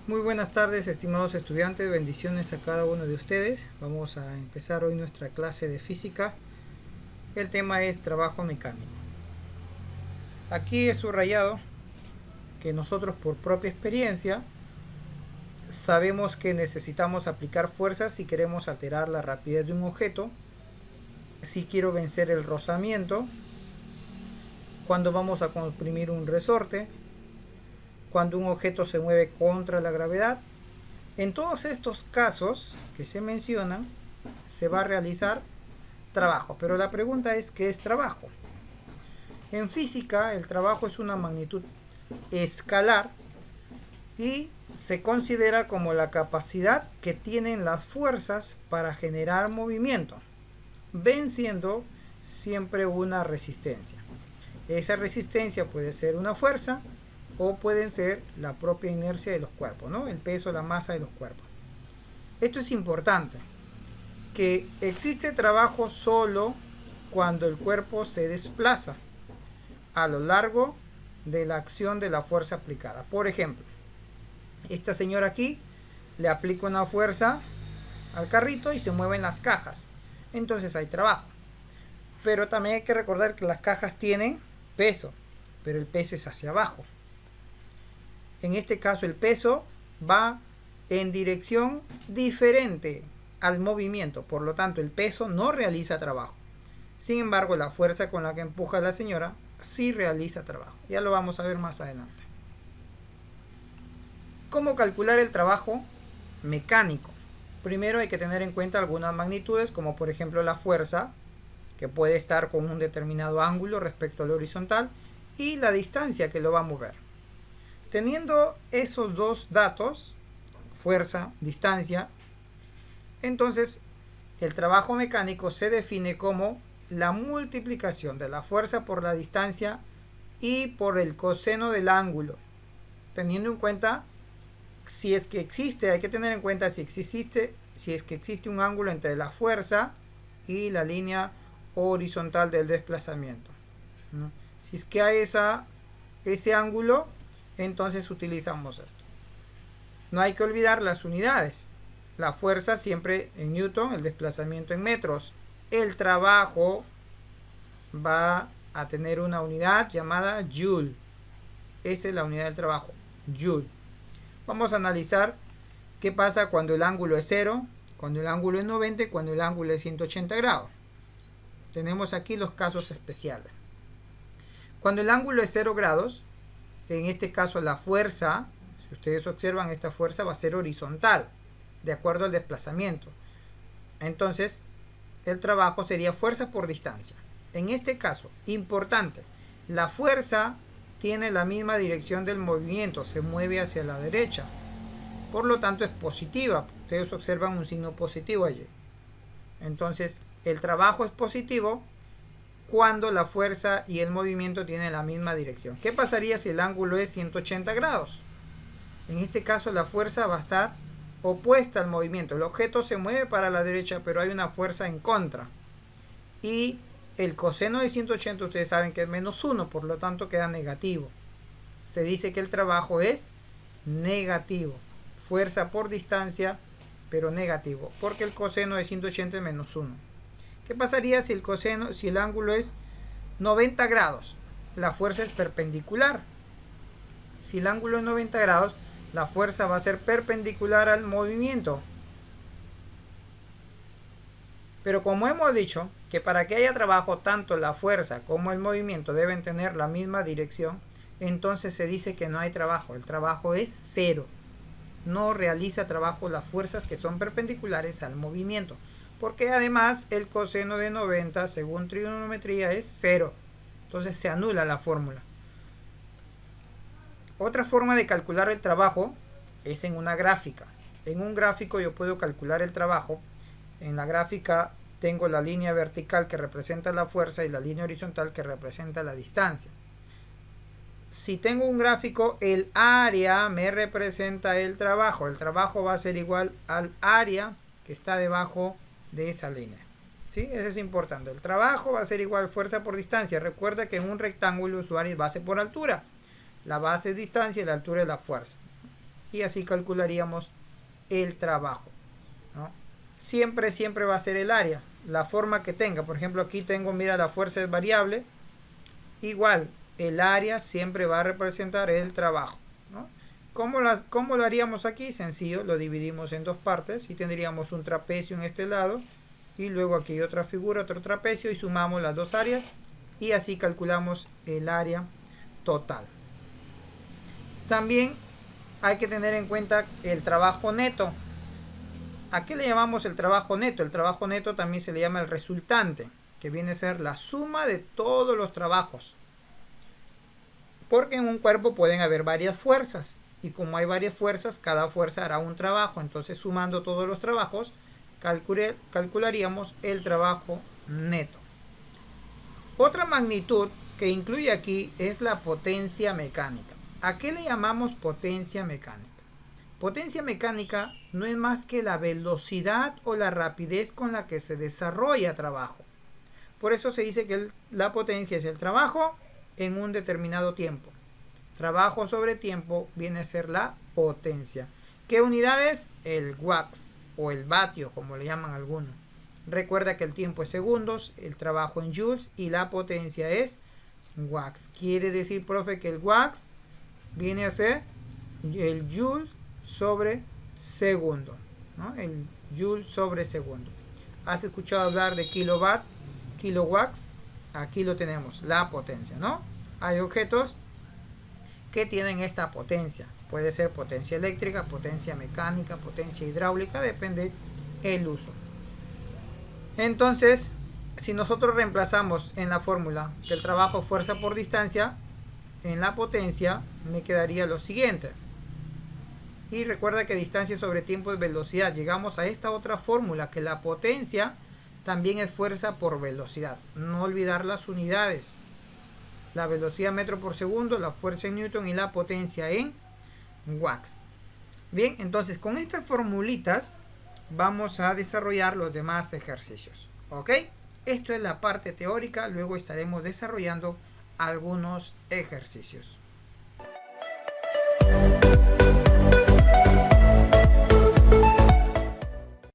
Muy buenas tardes, estimados estudiantes, bendiciones a cada uno de ustedes. Vamos a empezar hoy nuestra clase de física. El tema es trabajo mecánico. Aquí he subrayado que nosotros por propia experiencia sabemos que necesitamos aplicar fuerzas si queremos alterar la rapidez de un objeto, si quiero vencer el rozamiento, cuando vamos a comprimir un resorte, cuando un objeto se mueve contra la gravedad. En todos estos casos que se mencionan, se va a realizar trabajo. Pero la pregunta es, ¿qué es trabajo? En física, el trabajo es una magnitud escalar y se considera como la capacidad que tienen las fuerzas para generar movimiento, venciendo siempre una resistencia. Esa resistencia puede ser una fuerza o pueden ser la propia inercia de los cuerpos, ¿no? El peso, la masa de los cuerpos. Esto es importante, que existe trabajo solo cuando el cuerpo se desplaza a lo largo de la acción de la fuerza aplicada. Por ejemplo, esta señora aquí le aplica una fuerza al carrito y se mueven las cajas. Entonces hay trabajo. Pero también hay que recordar que las cajas tienen peso, pero el peso es hacia abajo. En este caso el peso va en dirección diferente al movimiento, por lo tanto el peso no realiza trabajo. Sin embargo, la fuerza con la que empuja a la señora sí realiza trabajo. Ya lo vamos a ver más adelante. ¿Cómo calcular el trabajo mecánico? Primero hay que tener en cuenta algunas magnitudes, como por ejemplo la fuerza, que puede estar con un determinado ángulo respecto al horizontal, y la distancia que lo va a mover. Teniendo esos dos datos, fuerza, distancia, entonces el trabajo mecánico se define como la multiplicación de la fuerza por la distancia y por el coseno del ángulo. Teniendo en cuenta, si es que existe, hay que tener en cuenta si es que existe un ángulo entre la fuerza y la línea horizontal del desplazamiento, ¿no? Si es que hay ese ángulo, entonces utilizamos esto. No hay que olvidar las unidades. La fuerza siempre en newton, el desplazamiento en metros. El trabajo va a tener una unidad llamada joule. Esa es la unidad del trabajo, joule. Vamos a analizar qué pasa cuando el ángulo es 0, cuando el ángulo es 90 y cuando el ángulo es 180 grados. Tenemos aquí los casos especiales. Cuando el ángulo es 0 grados, en este caso la fuerza, si ustedes observan, esta fuerza va a ser horizontal, de acuerdo al desplazamiento. Entonces, el trabajo sería fuerza por distancia. En este caso, importante, la fuerza tiene la misma dirección del movimiento, se mueve hacia la derecha. Por lo tanto, es positiva. Ustedes observan un signo positivo allí. Entonces, el trabajo es positivo cuando la fuerza y el movimiento tienen la misma dirección. ¿Qué pasaría si el ángulo es 180 grados? En este caso la fuerza va a estar opuesta al movimiento. El objeto se mueve para la derecha, pero hay una fuerza en contra. Y el coseno de 180 ustedes saben que es menos 1, por lo tanto queda negativo. Se dice que el trabajo es negativo. Fuerza por distancia, pero negativo, porque el coseno de 180 es menos 1. ¿Qué pasaría si el ángulo es 90 grados? La fuerza es perpendicular. Si el ángulo es 90 grados, la fuerza va a ser perpendicular al movimiento. Pero como hemos dicho que para que haya trabajo, tanto la fuerza como el movimiento deben tener la misma dirección, entonces se dice que no hay trabajo. El trabajo es 0. No realiza trabajo las fuerzas que son perpendiculares al movimiento, porque además el coseno de 90 según trigonometría es 0. Entonces se anula la fórmula. Otra forma de calcular el trabajo es en una gráfica. En un gráfico yo puedo calcular el trabajo. En la gráfica tengo la línea vertical que representa la fuerza y la línea horizontal que representa la distancia. Si tengo un gráfico, el área me representa el trabajo. El trabajo va a ser igual al área que está debajo de esa línea. ¿Sí? Eso es importante. El trabajo va a ser igual fuerza por distancia. Recuerda que en un rectángulo su área es base por altura. La base es distancia y la altura es la fuerza. y así calcularíamos el trabajo, ¿no? Siempre va a ser el área, la forma que tenga. Por ejemplo, aquí tengo, mira, la fuerza es variable. Igual, el área siempre va a representar el trabajo, ¿no? ¿Cómo lo haríamos aquí? Sencillo, lo dividimos en dos partes y tendríamos un trapecio en este lado y luego aquí otra figura, otro trapecio, y sumamos las dos áreas y así calculamos el área total. También hay que tener en cuenta el trabajo neto. ¿A qué le llamamos el trabajo neto? El trabajo neto también se le llama el resultante, que viene a ser la suma de todos los trabajos. Porque en un cuerpo pueden haber varias fuerzas. Y como hay varias fuerzas, cada fuerza hará un trabajo. Entonces, sumando todos los trabajos, calcularíamos el trabajo neto. Otra magnitud que incluye aquí es la potencia mecánica. ¿A qué le llamamos potencia mecánica? Potencia mecánica no es más que la velocidad o la rapidez con la que se desarrolla trabajo. Por eso se dice que la potencia es el trabajo en un determinado tiempo. Trabajo sobre tiempo viene a ser la potencia. ¿Qué unidad es? El watts o el vatio, como le llaman algunos. Recuerda que el tiempo es segundos, el trabajo en joules y la potencia es watts. Quiere decir, profe, que el watts viene a ser el joule sobre segundo, ¿no? El joule sobre segundo. ¿Has escuchado hablar de kilowatt, kilowatts? Aquí lo tenemos, la potencia, ¿no? Hay objetos que tienen esta potencia. Puede ser potencia eléctrica, potencia mecánica, potencia hidráulica, depende el uso. Entonces, si nosotros reemplazamos en la fórmula que el trabajo fuerza por distancia, en la potencia me quedaría lo siguiente. Y recuerda que distancia sobre tiempo es velocidad. Llegamos a esta otra fórmula, que la potencia también es fuerza por velocidad. No olvidar las unidades. La velocidad metro por segundo, la fuerza en newton y la potencia en watts. Bien, entonces con estas formulitas vamos a desarrollar los demás ejercicios. ¿Ok? Esto es la parte teórica, luego estaremos desarrollando algunos ejercicios.